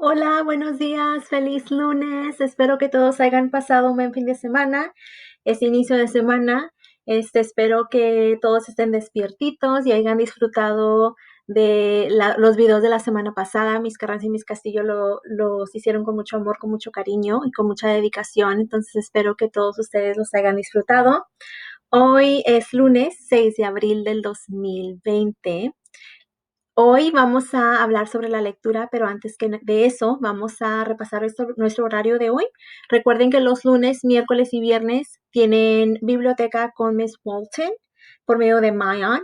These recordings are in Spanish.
Hola, buenos días, feliz lunes. Espero que todos hayan pasado un buen fin de semana. Es inicio de semana. Espero que todos estén despiertitos y hayan disfrutado de los videos de la semana pasada. Mis Carranza y Mis Castillo los hicieron con mucho amor, con mucho cariño y con mucha dedicación. Entonces espero que todos ustedes los hayan disfrutado. Hoy es lunes 6 de abril del 2020. Hoy vamos a hablar sobre la lectura, pero antes de eso, vamos a repasar nuestro horario de hoy. Recuerden que los lunes, miércoles y viernes tienen biblioteca con Miss Walton por medio de Mayan.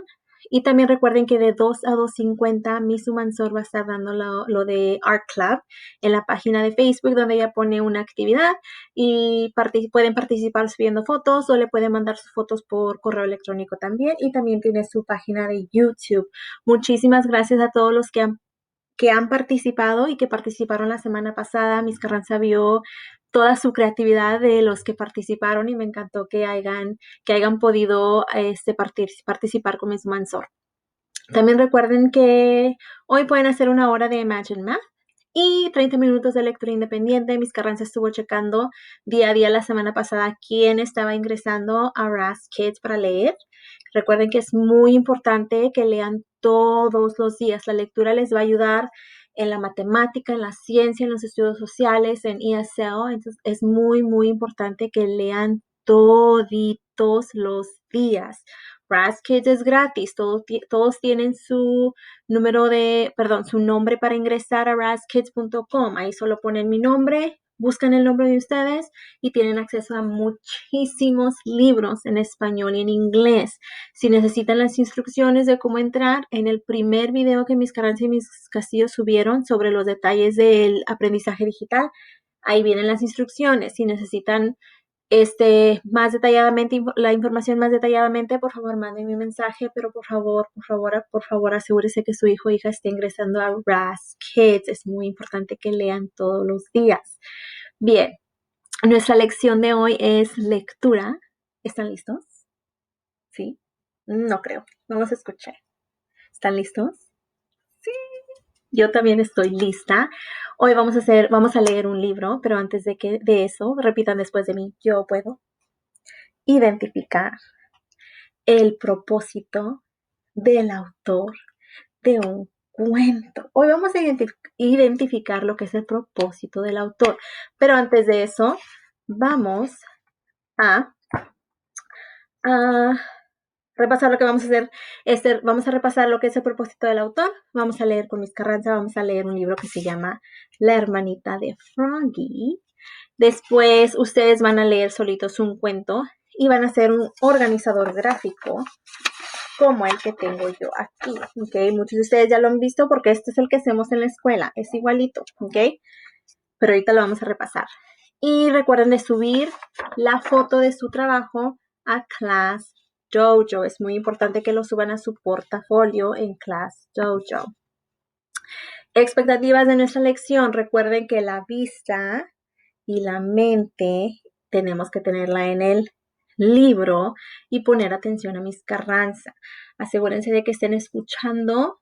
Y también recuerden que de 2 a 2:50 Miss Humansor va a estar dando lo de Art Club en la página de Facebook, donde ella pone una actividad y pueden participar subiendo fotos o le pueden mandar sus fotos por correo electrónico también. Y también tiene su página de YouTube. Muchísimas gracias a todos los que han participado y que participaron la semana pasada. Miss Carranza vio toda su creatividad de los que participaron y me encantó que hayan podido participar con Miss Mansor. También recuerden que hoy pueden hacer una hora de Imagine Math y 30 minutos de lectura independiente. Miss Carranza estuvo checando día a día la semana pasada quién estaba ingresando a RAS Kids para leer. Recuerden que es muy importante que lean todos los días. La lectura les va a ayudar en la matemática, en la ciencia, en los estudios sociales, en ESL. Entonces es muy, muy importante que lean toditos los días. RAS Kids es gratis. Todos tienen su su nombre para ingresar a raskids.com. Ahí solo ponen mi nombre, buscan el nombre de ustedes y tienen acceso a muchísimos libros en español y en inglés. Si necesitan las instrucciones de cómo entrar, en el primer video que Miss Carranza y Mis Castillo subieron sobre los detalles del aprendizaje digital, ahí vienen las instrucciones. Si necesitan más detalladamente, la información más detalladamente, por favor, manden mi mensaje, pero por favor, asegúrese que su hijo o hija esté ingresando a RAS Kids. Es muy importante que lean todos los días. Bien, nuestra lección de hoy es lectura. ¿Están listos? ¿Sí? No creo. Vamos a escuchar. ¿Están listos? Sí. Yo también estoy lista. Hoy vamos a leer un libro, pero antes de eso, repitan después de mí. Yo puedo identificar el propósito del autor de un cuento. Hoy vamos a identificar lo que es el propósito del autor, pero antes de eso, vamos a, a repasar lo que vamos a hacer. Vamos a repasar lo que es el propósito del autor. Vamos a leer con Miss Carranza, vamos a leer un libro que se llama La hermanita de Froggy. Después ustedes van a leer solitos un cuento y van a hacer un organizador gráfico como el que tengo yo aquí, ¿ok? Muchos de ustedes ya lo han visto porque este es el que hacemos en la escuela, es igualito, ¿ok? Pero ahorita lo vamos a repasar. Y recuerden de subir la foto de su trabajo a Class Dojo. Es muy importante que lo suban a su portafolio en Class Dojo. Expectativas de nuestra lección. Recuerden que la vista y la mente tenemos que tenerla en el libro y poner atención a Miss Carranza. Asegúrense de que estén escuchando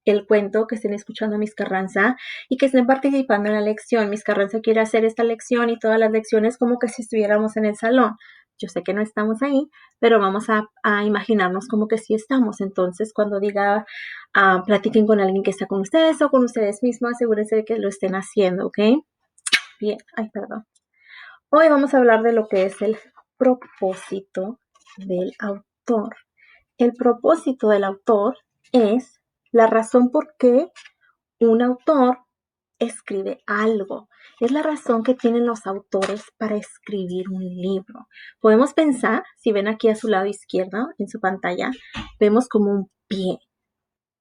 el cuento, que estén escuchando a Miss Carranza y que estén participando en la lección. Miss Carranza quiere hacer esta lección y todas las lecciones como que si estuviéramos en el salón. Yo sé que no estamos ahí, pero vamos a imaginarnos como que sí estamos. Entonces, cuando diga, platiquen con alguien que está con ustedes o con ustedes mismos, asegúrense de que lo estén haciendo, ¿ok? Bien, ay, perdón. Hoy vamos a hablar de lo que es el propósito del autor. El propósito del autor es la razón por qué un autor escribe algo. Es la razón que tienen los autores para escribir un libro. Podemos pensar, si ven aquí a su lado izquierdo en su pantalla, vemos como un pie.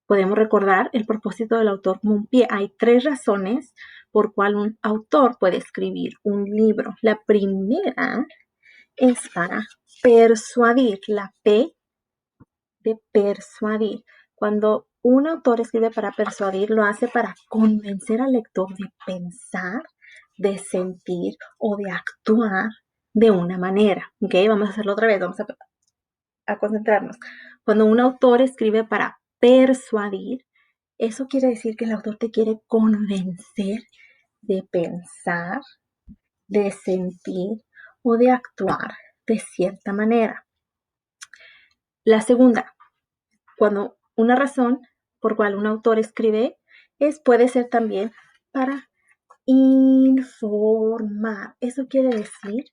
Podemos recordar el propósito del autor como un pie. Hay 3 razones por cual un autor puede escribir un libro. La primera es para persuadir. La P de persuadir. Cuando un autor escribe para persuadir, lo hace para convencer al lector de pensar, de sentir o de actuar de una manera. ¿Ok? Vamos a hacerlo otra vez. Vamos a concentrarnos. Cuando un autor escribe para persuadir, Eso quiere decir que el autor te quiere convencer de pensar, de sentir o de actuar de cierta manera. La segunda, cuando una razón por cual un autor escribe puede ser también para informar. Eso quiere decir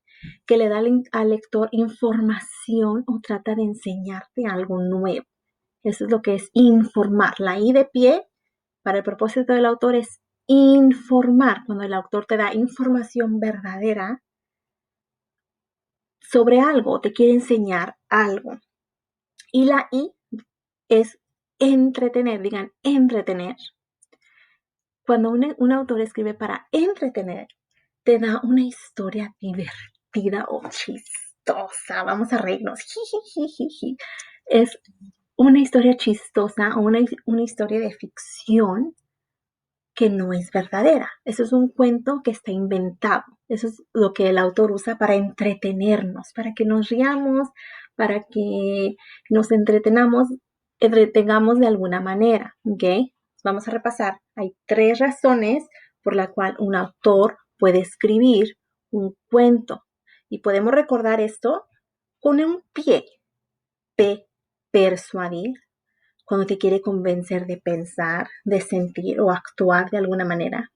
que le da al lector información o trata de enseñarte algo nuevo. Eso es lo que es informar. La I de pie, para el propósito del autor, es informar. Cuando el autor te da información verdadera sobre algo, te quiere enseñar algo. Y la I es entretener, digan entretener. Cuando un autor escribe para entretener, te da una historia divertida o chistosa. Vamos a reírnos. Es una historia chistosa o una historia de ficción que no es verdadera. Eso es un cuento que está inventado. Eso es lo que el autor usa para entretenernos, para que nos riamos, para que nos entretengamos de alguna manera. ¿Ok? Vamos a repasar. Hay 3 razones por la cual un autor puede escribir un cuento. Y podemos recordar esto con un pie. P, persuadir, cuando te quiere convencer de pensar, de sentir o actuar de alguna manera.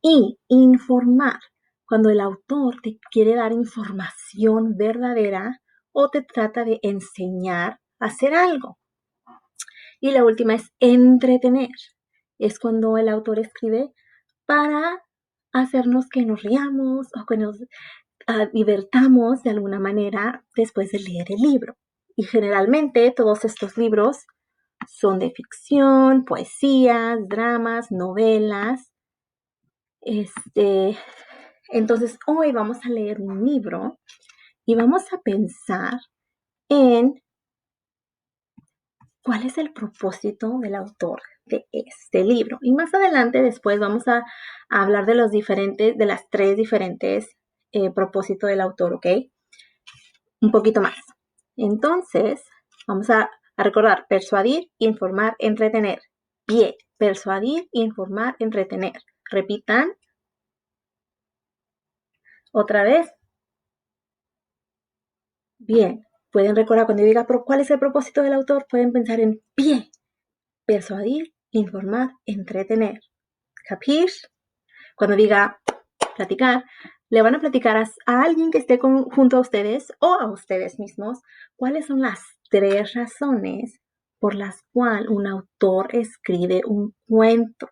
Y informar, cuando el autor te quiere dar información verdadera o te trata de enseñar a hacer algo. Y la última es entretener. Es cuando el autor escribe para hacernos que nos riamos o que nos divertamos de alguna manera después de leer el libro. Y generalmente todos estos libros son de ficción, poesías, dramas, novelas. Entonces hoy vamos a leer un libro y vamos a pensar en cuál es el propósito del autor de este libro. Y más adelante, después, vamos a hablar de las 3 diferentes propósitos del autor, ¿ok? Un poquito más. Entonces, vamos a recordar: persuadir, informar, entretener. Pie, persuadir, informar, entretener. Repitan. Otra vez. Bien. Pueden recordar cuando yo diga, pero ¿cuál es el propósito del autor? Pueden pensar en pie, persuadir, informar, entretener. ¿Capish? Cuando diga platicar, le van a platicar a alguien que esté junto a ustedes o a ustedes mismos cuáles son las 3 razones por las cuales un autor escribe un cuento.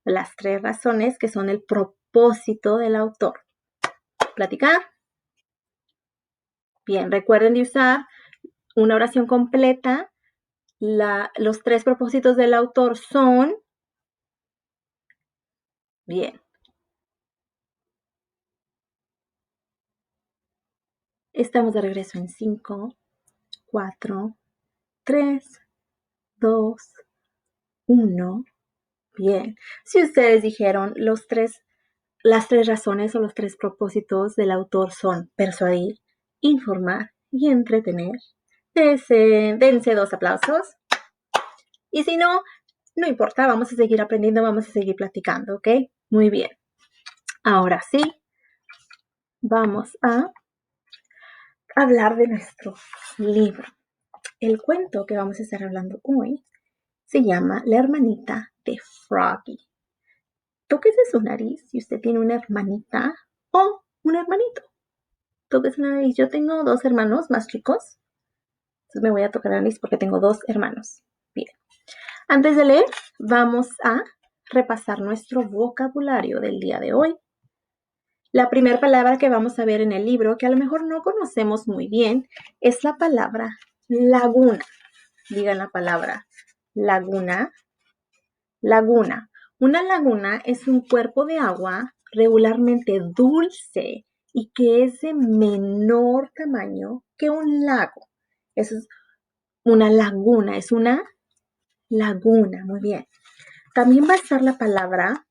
Las 3 razones que son el propósito del autor. ¿Platicar? Bien, recuerden de usar una oración completa. Los 3 propósitos del autor son... Bien. Estamos de regreso en 5, 4, 3, 2, 1. Bien. Si ustedes dijeron las 3 razones o los 3 propósitos del autor son persuadir, informar y entretener, dense 2 aplausos. Y si no, no importa, vamos a seguir aprendiendo, vamos a seguir platicando, ¿ok? Muy bien. Ahora sí, vamos a hablar de nuestro libro. El cuento que vamos a estar hablando hoy se llama La hermanita de Froggy. Tóquese su nariz si usted tiene una hermanita o un hermanito. Tóquese la nariz. Yo tengo 2 hermanos más chicos. Entonces me voy a tocar la nariz porque tengo 2 hermanos. Bien. Antes de leer, vamos a repasar nuestro vocabulario del día de hoy. La primera palabra que vamos a ver en el libro, que a lo mejor no conocemos muy bien, es la palabra laguna. Digan la palabra laguna. Laguna. Una laguna es un cuerpo de agua regularmente dulce y que es de menor tamaño que un lago. Eso es una laguna, es una laguna. Muy bien. También va a estar la palabra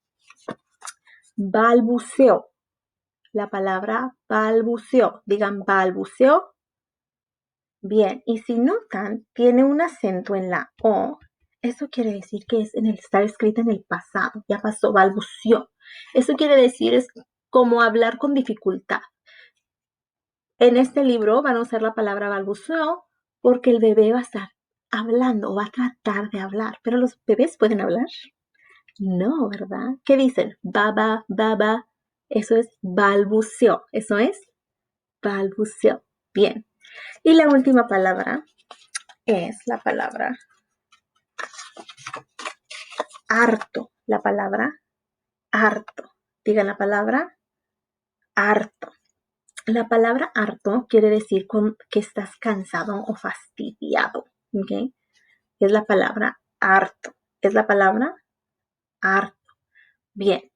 balbuceo. La palabra balbuceo. Digan balbuceo. Bien, y si notan, tiene un acento en la O. eso quiere decir que está escrita en el pasado, ya pasó, balbuceó. Eso quiere decir es como hablar con dificultad. En este libro van a usar la palabra balbuceó porque el bebé va a estar hablando o va a tratar de hablar. ¿Pero los bebés pueden hablar? No, ¿verdad? ¿Qué dicen? Baba, baba. Eso es balbuceó. Eso es balbuceó. Bien. Y la última palabra es la palabra harto. La palabra harto. Digan la palabra harto. La palabra harto quiere decir que estás cansado o fastidiado. ¿Ok? Es la palabra harto. Es la palabra harto. Bien.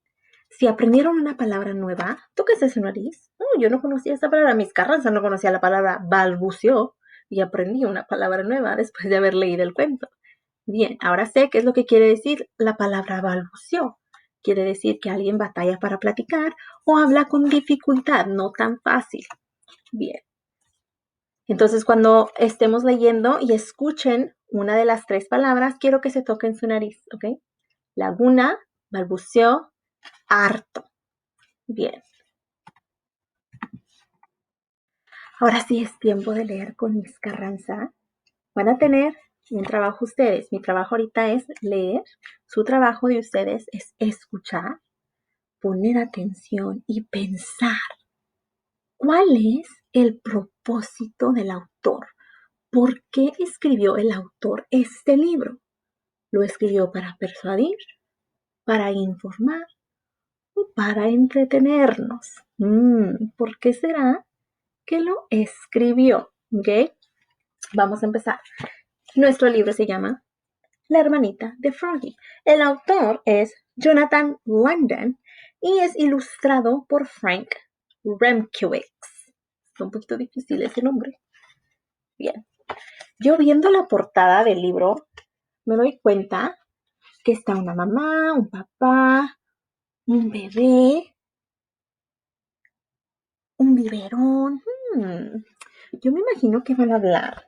Si aprendieron una palabra nueva, tóquese su nariz. Yo no conocía esta palabra. Miss Carranza no conocía la palabra balbuceó y aprendí una palabra nueva después de haber leído el cuento. Bien, ahora sé qué es lo que quiere decir la palabra balbuceó. Quiere decir que alguien batalla para platicar o habla con dificultad, no tan fácil. Bien. Entonces, cuando estemos leyendo y escuchen una de las 3 palabras, quiero que se toquen su nariz, ¿ok? Laguna, balbuceó, harto. Bien. Ahora sí es tiempo de leer con Miss Carranza. Van a tener un trabajo ustedes. Mi trabajo ahorita es leer. Su trabajo de ustedes es escuchar, poner atención y pensar. ¿Cuál es el propósito del autor? ¿Por qué escribió el autor este libro? ¿Lo escribió para persuadir, para informar o para entretenernos? ¿Por qué será que lo escribió? ¿Ok? Vamos a empezar. Nuestro libro se llama La hermanita de Froggy. El autor es Jonathan Langdon y es ilustrado por Frank Remkewicz. Está un poquito difícil ese nombre. Bien. Yo viendo la portada del libro me doy cuenta que está una mamá, un papá, un bebé, un biberón. Yo me imagino que van a hablar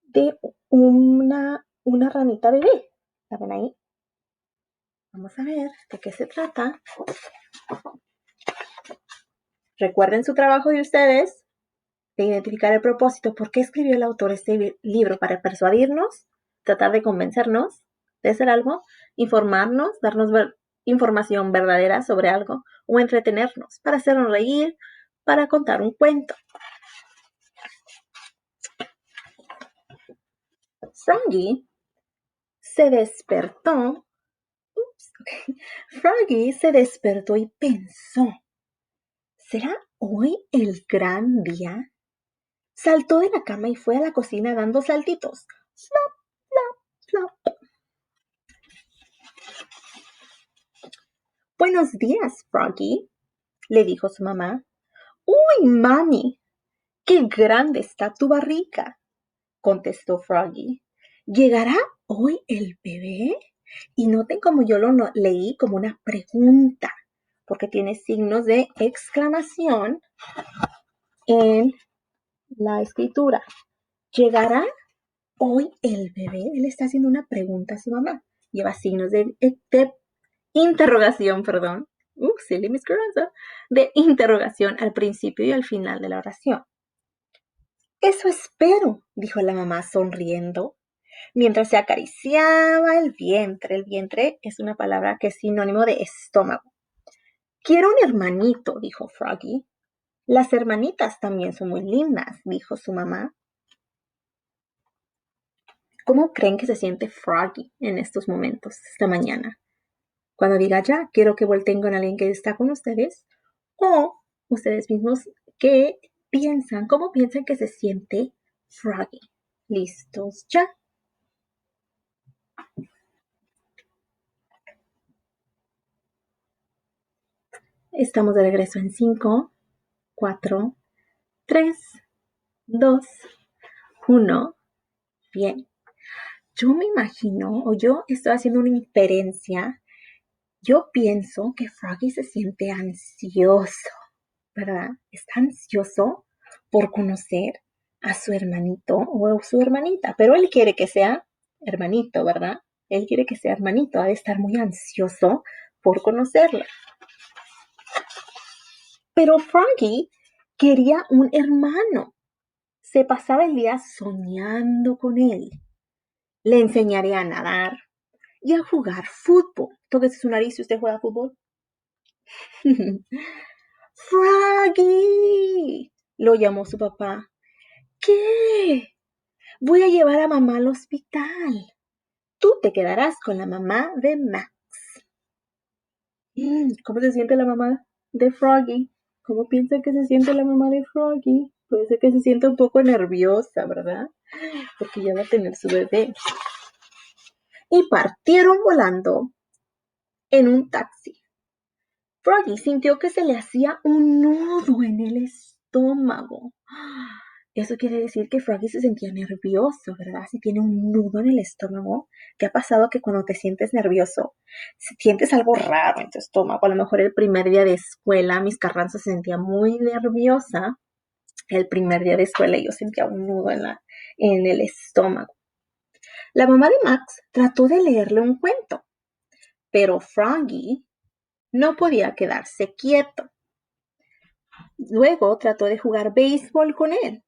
de una ranita bebé. ¿La ven ahí? Vamos a ver de qué se trata. Recuerden su trabajo de ustedes de identificar el propósito. ¿Por qué escribió el autor este libro? ¿Para persuadirnos? ¿Tratar de convencernos de hacer algo? ¿Informarnos? ¿Darnos información verdadera sobre algo? ¿O entretenernos? ¿Para hacernos reír? ¿Para contar un cuento? Froggy se despertó. Froggy se despertó y pensó, ¿será hoy el gran día? Saltó de la cama y fue a la cocina dando saltitos. Flop, flop, flop. Buenos días, Froggy, le dijo su mamá. ¡Uy, mami! ¡Qué grande está tu barriga! Contestó Froggy. ¿Llegará hoy el bebé? Y noten como yo lo leí como una pregunta, porque tiene signos de exclamación en la escritura. ¿Llegará hoy el bebé? Él está haciendo una pregunta a su mamá. Lleva signos de interrogación, perdón. Silly Miss Carranza. De interrogación al principio y al final de la oración. Eso espero, dijo la mamá sonriendo, mientras se acariciaba el vientre. El vientre es una palabra que es sinónimo de estómago. Quiero un hermanito, dijo Froggy. Las hermanitas también son muy lindas, dijo su mamá. ¿Cómo creen que se siente Froggy en estos momentos, esta mañana? Cuando diga ya, quiero que volteen con alguien que está con ustedes, o ustedes mismos, ¿qué piensan? ¿Cómo piensan que se siente Froggy? ¿Listos ya? Estamos de regreso en 5, 4, 3, 2, 1. Bien. Yo me imagino, o yo estoy haciendo una inferencia. Yo pienso que Froggy se siente ansioso, ¿verdad? Está ansioso por conocer a su hermanito o su hermanita, pero él quiere que sea hermanito, ¿verdad? Él quiere que sea hermanito, ha de estar muy ansioso por conocerla. Pero Froggy quería un hermano. Se pasaba el día soñando con él. Le enseñaría a nadar y a jugar fútbol. Tóquese su nariz si usted juega fútbol. Froggy, lo llamó su papá. ¿Qué? Voy a llevar a mamá al hospital. Tú te quedarás con la mamá de Max. ¿Cómo se siente la mamá de Froggy? ¿Cómo piensa que se siente la mamá de Froggy? Puede ser que se sienta un poco nerviosa, ¿verdad? Porque ya va a tener su bebé. Y partieron volando en un taxi. Froggy sintió que se le hacía un nudo en el estómago. Eso quiere decir que Froggy se sentía nervioso, ¿verdad? Si tiene un nudo en el estómago, ¿te ha pasado que cuando te sientes nervioso, sientes algo raro en tu estómago? A lo mejor el primer día de escuela, Miss Carranza se sentía muy nerviosa. El primer día de escuela yo sentía un nudo en el estómago. La mamá de Max trató de leerle un cuento, pero Froggy no podía quedarse quieto. Luego trató de jugar béisbol con él,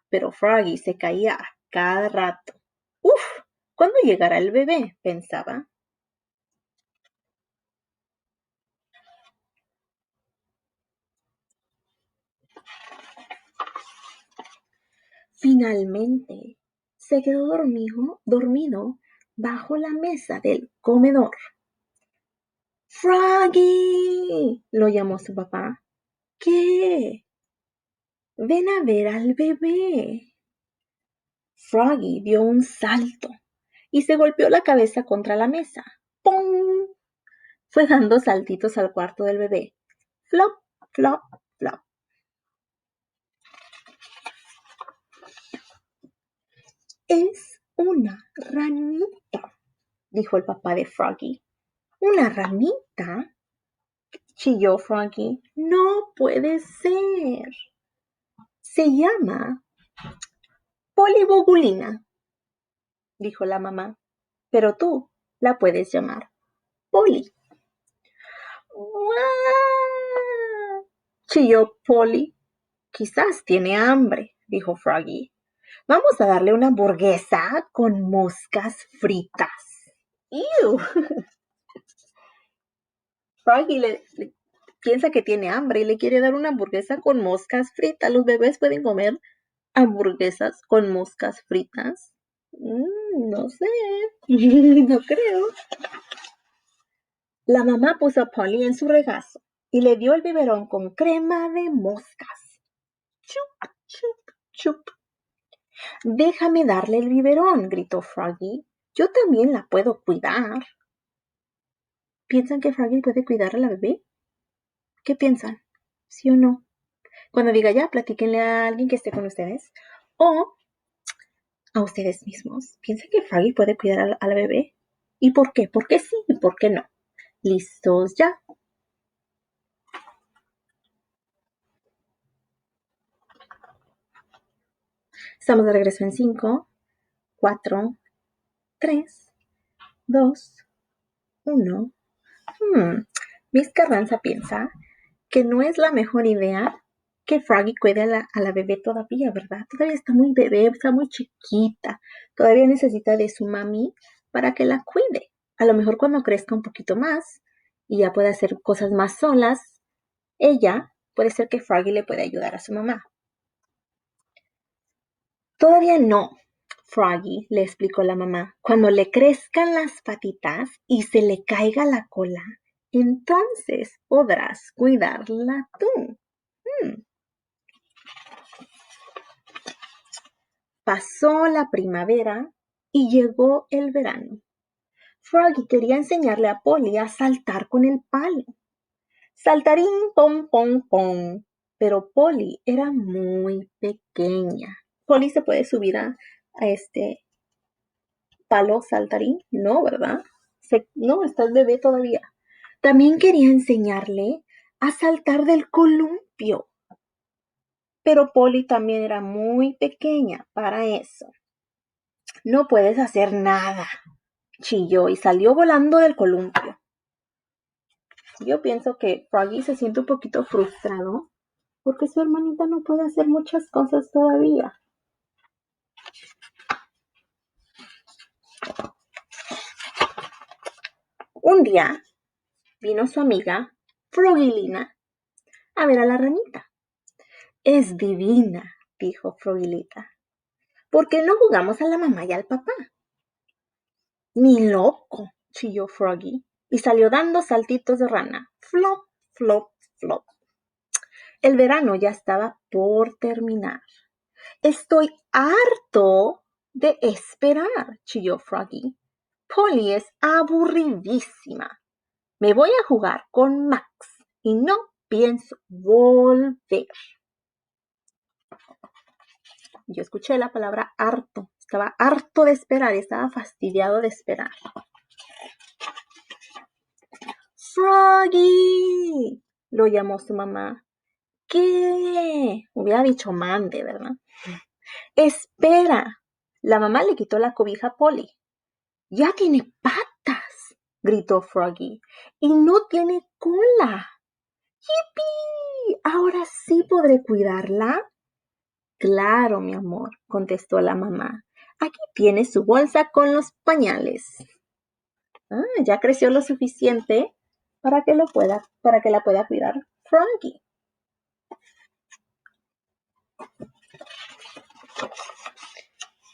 pero Froggy se caía a cada rato. Uf, ¿cuándo llegará el bebé?, pensaba. Finalmente, se quedó dormido bajo la mesa del comedor. ¡Froggy!, lo llamó su papá. ¿Qué? Ven a ver al bebé. Froggy dio un salto y se golpeó la cabeza contra la mesa. ¡Pum! Fue dando saltitos al cuarto del bebé. Flop, flop, flop. Es una ranita, dijo el papá de Froggy. ¿Una ranita?, chilló Froggy. No puede ser. Se llama Polibogulina, dijo la mamá. Pero tú la puedes llamar Polly. ¡Guau!, chilló Polly. Quizás tiene hambre, dijo Froggy. Vamos a darle una hamburguesa con moscas fritas. ¡Ew! Froggy piensa que tiene hambre y le quiere dar una hamburguesa con moscas fritas. ¿Los bebés pueden comer hamburguesas con moscas fritas? No sé, no creo. La mamá puso a Polly en su regazo y le dio el biberón con crema de moscas. ¡Chup, chup, chup! Déjame darle el biberón, gritó Froggy. Yo también la puedo cuidar. ¿Piensan que Froggy puede cuidar a la bebé? ¿Qué piensan? ¿Sí o no? Cuando diga ya, platíquenle a alguien que esté con ustedes o a ustedes mismos. ¿Piensan que Froggy puede cuidar a la bebé? ¿Y por qué? ¿Por qué sí y por qué no? ¿Listos ya? Estamos de regreso en 5, 4, 3, 2, 1. Miss Carranza piensa que no es la mejor idea que Froggy cuide a la bebé todavía, ¿verdad? Todavía está muy bebé, está muy chiquita. Todavía necesita de su mami para que la cuide. A lo mejor cuando crezca un poquito más y ya pueda hacer cosas más solas, ella, puede ser que Froggy le pueda ayudar a su mamá. Todavía no, Froggy, le explicó la mamá. Cuando le crezcan las patitas y se le caiga la cola, entonces podrás cuidarla tú. Pasó la primavera y llegó el verano. Froggy quería enseñarle a Polly a saltar con el palo. Saltarín, pom, pom, pom. Pero Polly era muy pequeña. ¿Polly se puede subir a este palo saltarín? No, ¿verdad? No, está el bebé todavía. También quería enseñarle a saltar del columpio. Pero Polly también era muy pequeña para eso. No puedes hacer nada, chilló y salió volando del columpio. Yo pienso que Froggy se siente un poquito frustrado porque su hermanita no puede hacer muchas cosas todavía. Un día vino su amiga, Frogilina, a ver a la ranita. Es divina, dijo Frogilita. ¿Por qué no jugamos a la mamá y al papá? Ni loco, chilló Froggy y salió dando saltitos de rana. Flop, flop, flop. El verano ya estaba por terminar. Estoy harto de esperar, chilló Froggy. Polly es aburridísima. Me voy a jugar con Max y no pienso volver. Yo escuché la palabra harto. Estaba harto de esperar y estaba fastidiado de esperar. ¡Froggy! Lo llamó su mamá. ¿Qué? Hubiera dicho mande, ¿verdad? ¡Espera! La mamá le quitó la cobija a Polly. ¡Ya tiene patas! Gritó Froggy. ¡Y no tiene cola! ¡Yipi! ¿Ahora sí podré cuidarla? Claro, mi amor, contestó la mamá. Aquí tiene su bolsa con los pañales. Ya creció lo suficiente para que la pueda cuidar Froggy.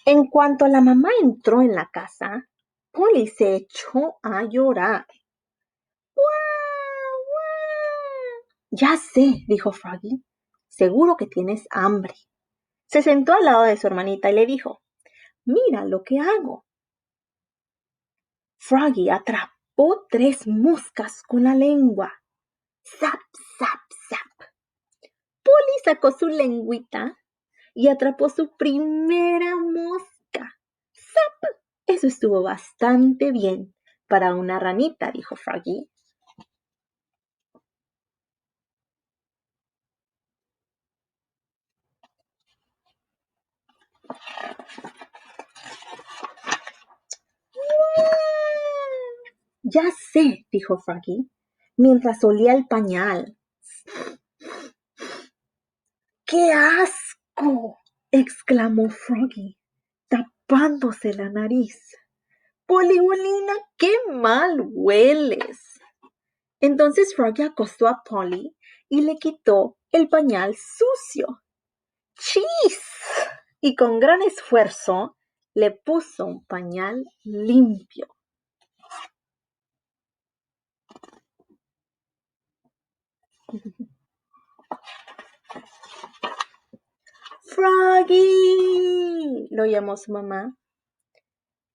En cuanto la mamá entró en la casa, Polly se echó a llorar. ¡Guau, guau! Ya sé, dijo Froggy. Seguro que tienes hambre. Se sentó al lado de su hermanita y le dijo, mira lo que hago. Froggy atrapó 3 moscas con la lengua. ¡Zap, zap, zap! Polly sacó su lengüita y atrapó su primera mosca. ¡Zap! Eso estuvo bastante bien para una ranita, dijo Froggy. Ya sé, dijo Froggy, mientras olía el pañal. ¡Qué asco! Exclamó Froggy, tapándose la nariz. Polibolina, qué mal hueles. Entonces Froggy acostó a Polly y le quitó el pañal sucio. ¡Chis! Y con gran esfuerzo le puso un pañal limpio. ¡Froggy! Lo llamó su mamá.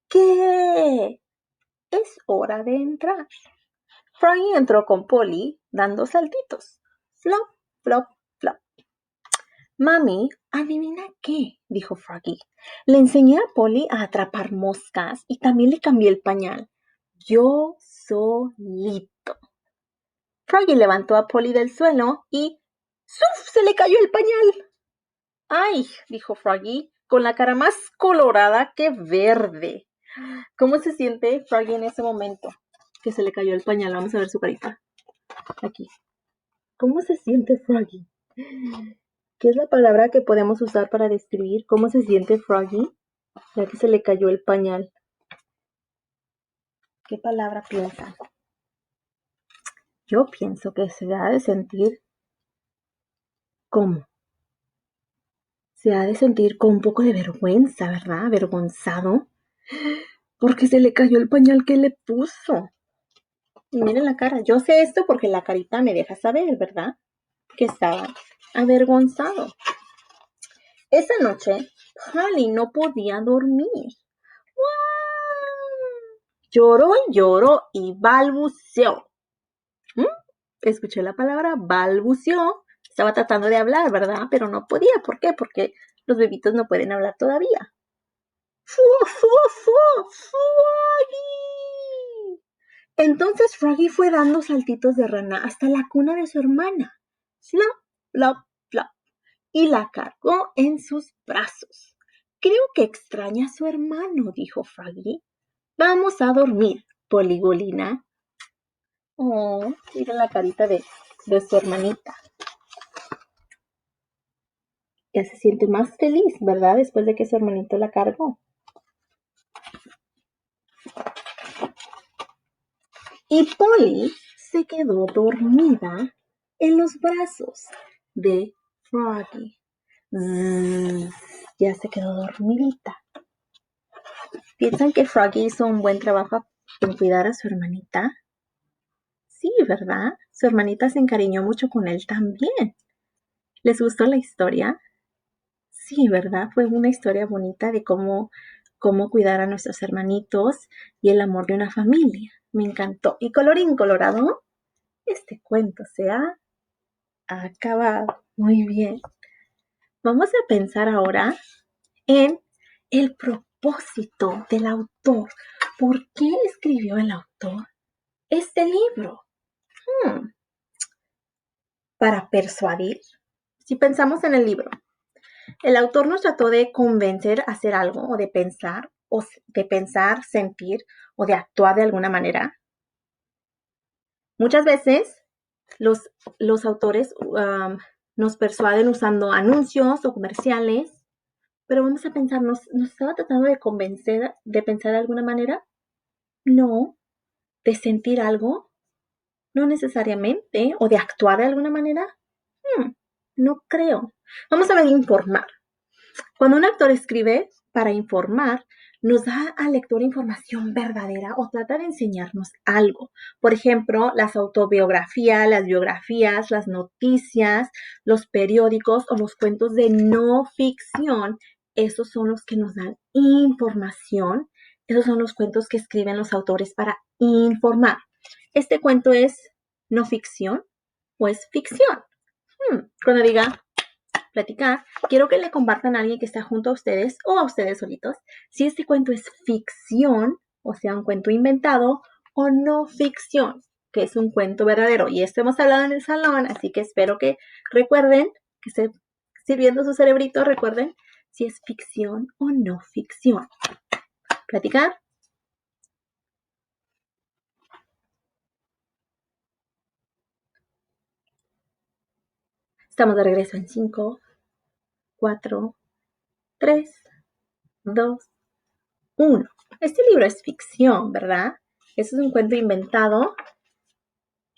¿Qué? Es hora de entrar. Froggy entró con Polly dando saltitos. Flop, flop, flop. Mami, adivina qué, dijo Froggy. Le enseñé a Polly a atrapar moscas y también le cambié el pañal. Yo solito. Froggy levantó a Polly del suelo y ¡zuf! Se le cayó el pañal. ¡Ay! Dijo Froggy, con la cara más colorada que verde. ¿Cómo se siente Froggy en ese momento? Que se le cayó el pañal. Vamos a ver su carita. Aquí. ¿Cómo se siente Froggy? ¿Qué es la palabra que podemos usar para describir cómo se siente Froggy? Ya que se le cayó el pañal. ¿Qué palabra piensan? Yo pienso que se ha de sentir ¿cómo? Se ha de sentir con un poco de vergüenza, ¿verdad? Avergonzado. Porque se le cayó el pañal que le puso. Y miren la cara. Yo sé esto porque la carita me deja saber, ¿verdad? Que estaba avergonzado. Esa noche, Polly no podía dormir. Lloró y lloró y balbuceó. Escuché la palabra balbuceó. Estaba tratando de hablar, ¿verdad? Pero no podía. ¿Por qué? Porque los bebitos no pueden hablar todavía. ¡Fu, fu, fu! ¡Froggy! Entonces Froggy fue dando saltitos de rana hasta la cuna de su hermana. Flop, flop, flop. Y la cargó en sus brazos. Creo que extraña a su hermano, dijo Froggy. Vamos a dormir, Poligolina. Oh, mira la carita de su hermanita. Ya se siente más feliz, ¿verdad? Después de que su hermanito la cargó. Y Polly se quedó dormida en los brazos de Froggy. Ya se quedó dormidita. ¿Piensan que Froggy hizo un buen trabajo en cuidar a su hermanita? Sí, ¿verdad? Su hermanita se encariñó mucho con él también. ¿Les gustó la historia? Sí, ¿verdad? Fue una historia bonita de cómo cuidar a nuestros hermanitos y el amor de una familia. Me encantó. Y colorín colorado, este cuento se ha acabado. Muy bien. Vamos a pensar ahora en el propósito del autor. ¿Por qué escribió el autor este libro? Para persuadir. Si pensamos en el libro, el autor nos trató de convencer a hacer algo o de pensar, sentir o de actuar de alguna manera. Muchas veces los autores nos persuaden usando anuncios o comerciales, pero vamos a pensar, ¿nos estaba tratando de convencer de pensar de alguna manera? No. ¿De sentir algo? No necesariamente. ¿O de actuar de alguna manera? No creo. Vamos a ver informar. Cuando un actor escribe para informar, nos da al lector información verdadera o trata de enseñarnos algo. Por ejemplo, las autobiografías, las biografías, las noticias, los periódicos o los cuentos de no ficción. Esos son los que nos dan información. Esos son los cuentos que escriben los autores para informar. ¿Este cuento es no ficción o es ficción? Cuando diga platicar, quiero que le compartan a alguien que está junto a ustedes o a ustedes solitos si este cuento es ficción, o sea, un cuento inventado, o no ficción, que es un cuento verdadero. Y esto hemos hablado en el salón, así que espero que recuerden, que esté sirviendo su cerebrito, recuerden si es ficción o no ficción. Platicar. Estamos de regreso en 5, 4, 3, 2, 1. Este libro es ficción, ¿verdad? Este es un cuento inventado,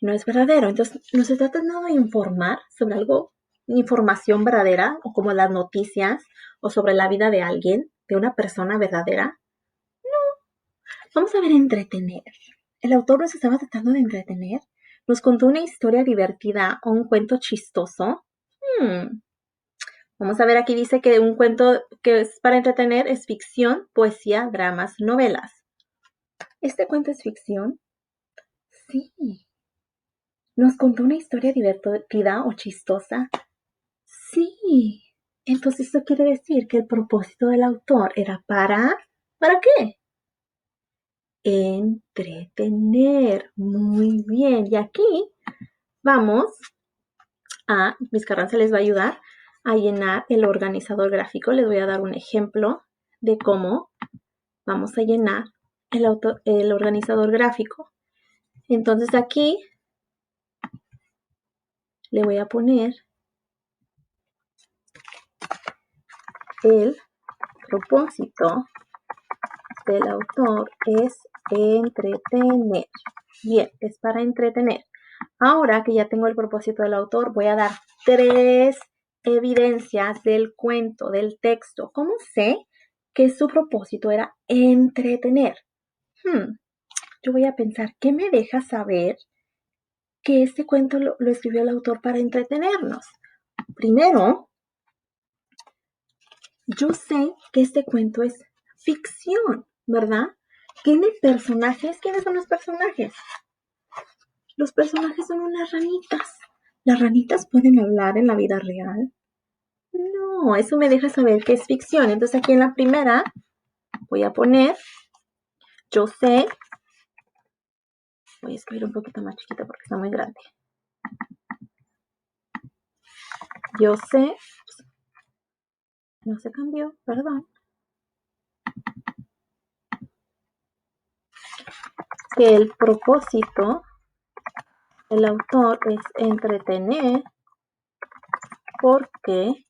no es verdadero. Entonces, ¿nos está tratando de informar sobre algo, información verdadera, o como las noticias, o sobre la vida de alguien, de una persona verdadera? Vamos a ver entretener. ¿El autor nos estaba tratando de entretener? ¿Nos contó una historia divertida o un cuento chistoso? Vamos a ver, aquí dice que un cuento que es para entretener es ficción, poesía, dramas, novelas. ¿Este cuento es ficción? Sí. ¿Nos contó una historia divertida o chistosa? Sí. Entonces eso quiere decir que el propósito del autor era ¿para qué? Entretener. Muy bien. Y aquí vamos Miss Carranza les va a ayudar a llenar el organizador gráfico. Les voy a dar un ejemplo de cómo vamos a llenar el organizador gráfico. Entonces aquí le voy a poner el propósito del autor es entretener. Bien, es para entretener. Ahora que ya tengo el propósito del autor, voy a dar 3 evidencias del cuento, del texto. ¿Cómo sé que su propósito era entretener? Yo voy a pensar, ¿qué me deja saber que este cuento lo escribió el autor para entretenernos? Primero, yo sé que este cuento es ficción, ¿verdad? Tiene personajes. ¿Quiénes son los personajes? Los personajes son unas ranitas. ¿Las ranitas pueden hablar en la vida real? No, eso me deja saber que es ficción. Entonces aquí en la primera voy a poner, yo sé, voy a escribir un poquito más chiquito porque está muy grande. Yo sé, no se cambió, perdón. que el propósito del autor es entretener porque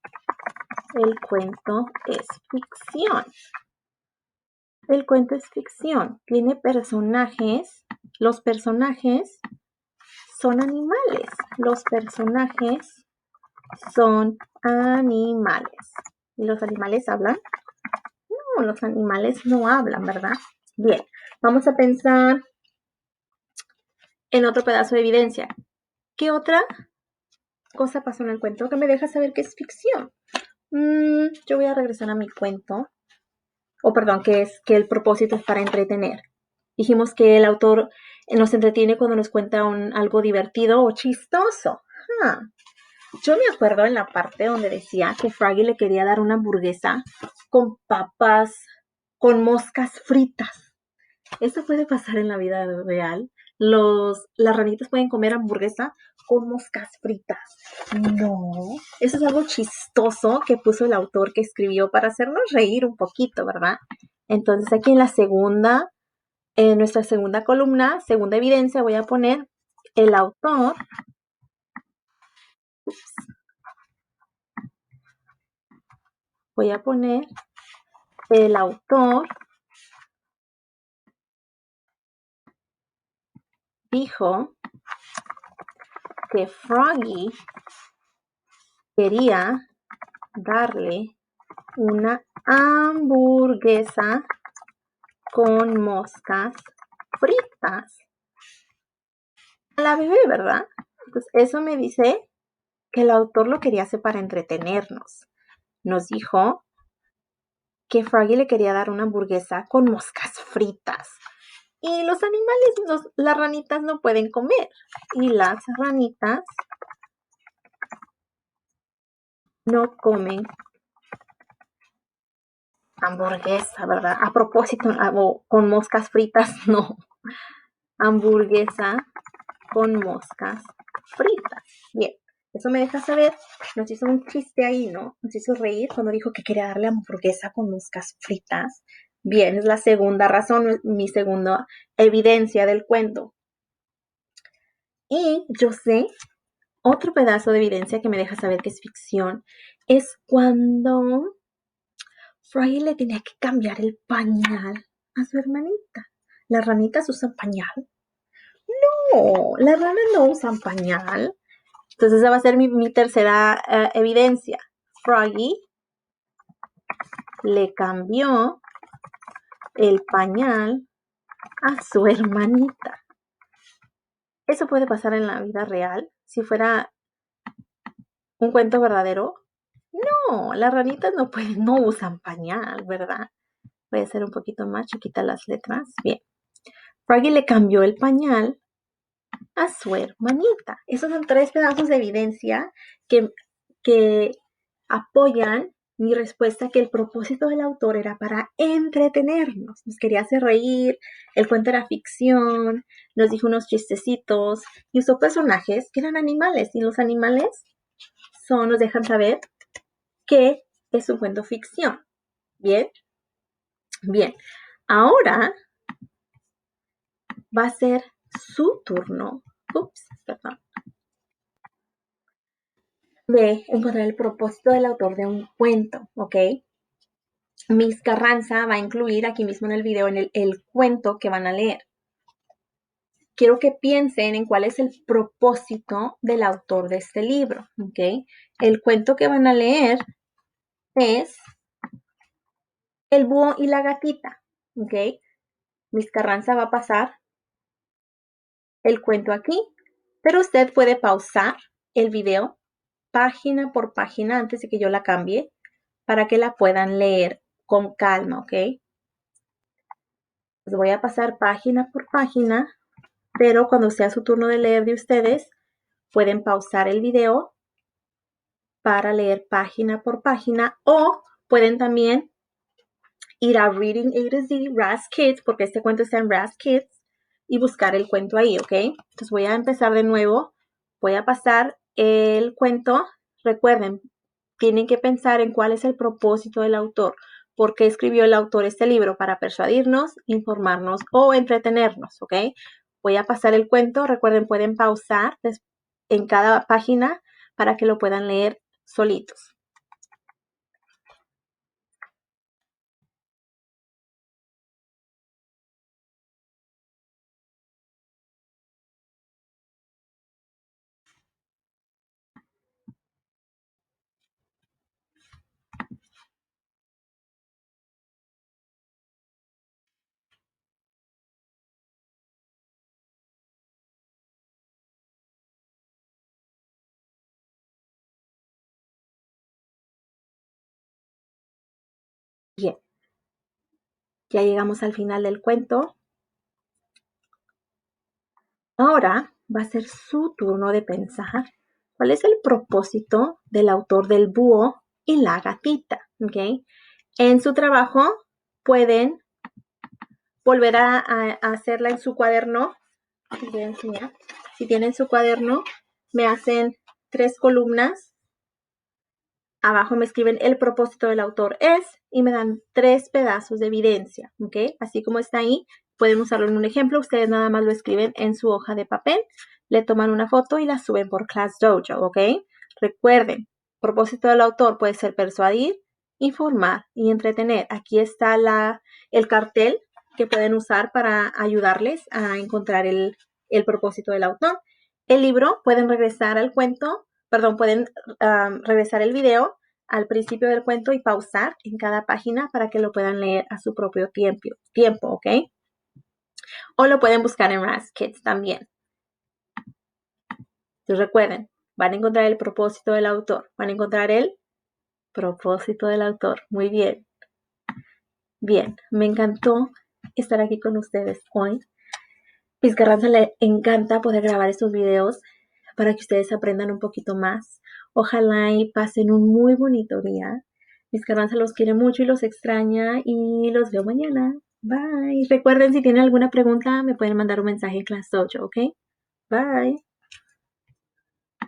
el cuento es ficción. El cuento es ficción, tiene personajes, los personajes son animales, los personajes son animales. ¿Y los animales hablan? No, los animales no hablan, ¿verdad? Bien, vamos a pensar en otro pedazo de evidencia. ¿Qué otra cosa pasó en el cuento que me deja saber que es ficción? Yo voy a regresar a mi cuento. Perdón, que el propósito es para entretener. Dijimos que el autor nos entretiene cuando nos cuenta algo divertido o chistoso. Yo me acuerdo en la parte donde decía que Froggy le quería dar una hamburguesa con papas, con moscas fritas. Eso puede pasar en la vida real. Las ranitas pueden comer hamburguesa con moscas fritas. No, eso es algo chistoso que puso el autor que escribió para hacernos reír un poquito, ¿verdad? Entonces aquí en nuestra segunda columna, segunda evidencia, voy a poner el autor. Voy a poner el autor dijo que Froggy quería darle una hamburguesa con moscas fritas a la bebé, ¿verdad? Entonces eso me dice que el autor lo quería hacer para entretenernos. Nos dijo que Froggy le quería dar una hamburguesa con moscas fritas. Y los animales, las ranitas no pueden comer. Y las ranitas no comen hamburguesa, ¿verdad? A propósito, con moscas fritas, no. Hamburguesa con moscas fritas. Bien, eso me deja saber, nos hizo un chiste ahí, ¿no? Nos hizo reír cuando dijo que quería darle hamburguesa con moscas fritas. Bien, es la segunda razón, mi segunda evidencia del cuento. Y yo sé, otro pedazo de evidencia que me deja saber que es ficción es cuando Froggy le tenía que cambiar el pañal a su hermanita. ¿Las ranitas usan pañal? No, las ranas no usan pañal. Entonces esa va a ser mi tercera evidencia. Froggy le cambió el pañal a su hermanita. ¿Eso puede pasar en la vida real? Si fuera un cuento verdadero. No, las ranitas no usan pañal, ¿verdad? Voy a hacer un poquito más chiquita las letras. Bien. Froggy le cambió el pañal a su hermanita. Esos son 3 pedazos de evidencia que apoyan mi respuesta, que el propósito del autor era para entretenernos. Nos quería hacer reír, el cuento era ficción, nos dijo unos chistecitos y usó personajes que eran animales. Y los animales nos dejan saber que es un cuento ficción. Bien, bien. Ahora va a ser su turno. Perdón. De encontrar el propósito del autor de un cuento, ¿ok? Miss Carranza va a incluir aquí mismo en el video en el cuento que van a leer. Quiero que piensen en cuál es el propósito del autor de este libro, ¿ok? El cuento que van a leer es El búho y la gatita, ¿ok? Miss Carranza va a pasar el cuento aquí, pero usted puede pausar el video página por página antes de que yo la cambie para que la puedan leer con calma, ¿ok? Les voy a pasar página por página, pero cuando sea su turno de leer de ustedes, pueden pausar el video para leer página por página o pueden también ir a Reading A to Z, Raz Kids, porque este cuento está en Raz Kids, y buscar el cuento ahí, ¿ok? Entonces voy a empezar de nuevo, voy a pasar el cuento. Recuerden, tienen que pensar en cuál es el propósito del autor. por qué escribió el autor este libro, para persuadirnos, informarnos o entretenernos, ¿ok? Voy a pasar el cuento. Recuerden, pueden pausar en cada página para que lo puedan leer solitos. Bien, ya llegamos al final del cuento. Ahora va a ser su turno de pensar cuál es el propósito del autor del búho y la gatita, ¿ok? En su trabajo pueden volver a hacerla en su cuaderno. Les voy a enseñar. Si tienen su cuaderno, me hacen 3 columnas. Abajo me escriben el propósito del autor es y me dan 3 pedazos de evidencia, ¿ok? Así como está ahí, pueden usarlo en un ejemplo. Ustedes nada más lo escriben en su hoja de papel, le toman una foto y la suben por ClassDojo, ¿ok? Recuerden, propósito del autor puede ser persuadir, informar y entretener. Aquí está el cartel que pueden usar para ayudarles a encontrar el propósito del autor. El libro, pueden regresar al cuento, pueden regresar el video al principio del cuento y pausar en cada página para que lo puedan leer a su propio tiempo, ¿ok? O lo pueden buscar en RazzKids también. Entonces recuerden, van a encontrar el propósito del autor, van a encontrar el propósito del autor. Muy bien. Bien, me encantó estar aquí con ustedes hoy. Miss Carranza le encanta poder grabar estos videos para que ustedes aprendan un poquito más. Ojalá y pasen un muy bonito día. Miss Carranza los quiere mucho y los extraña y los veo mañana. Bye. Recuerden, si tienen alguna pregunta, me pueden mandar un mensaje en ClassDojo, ¿ok? Bye.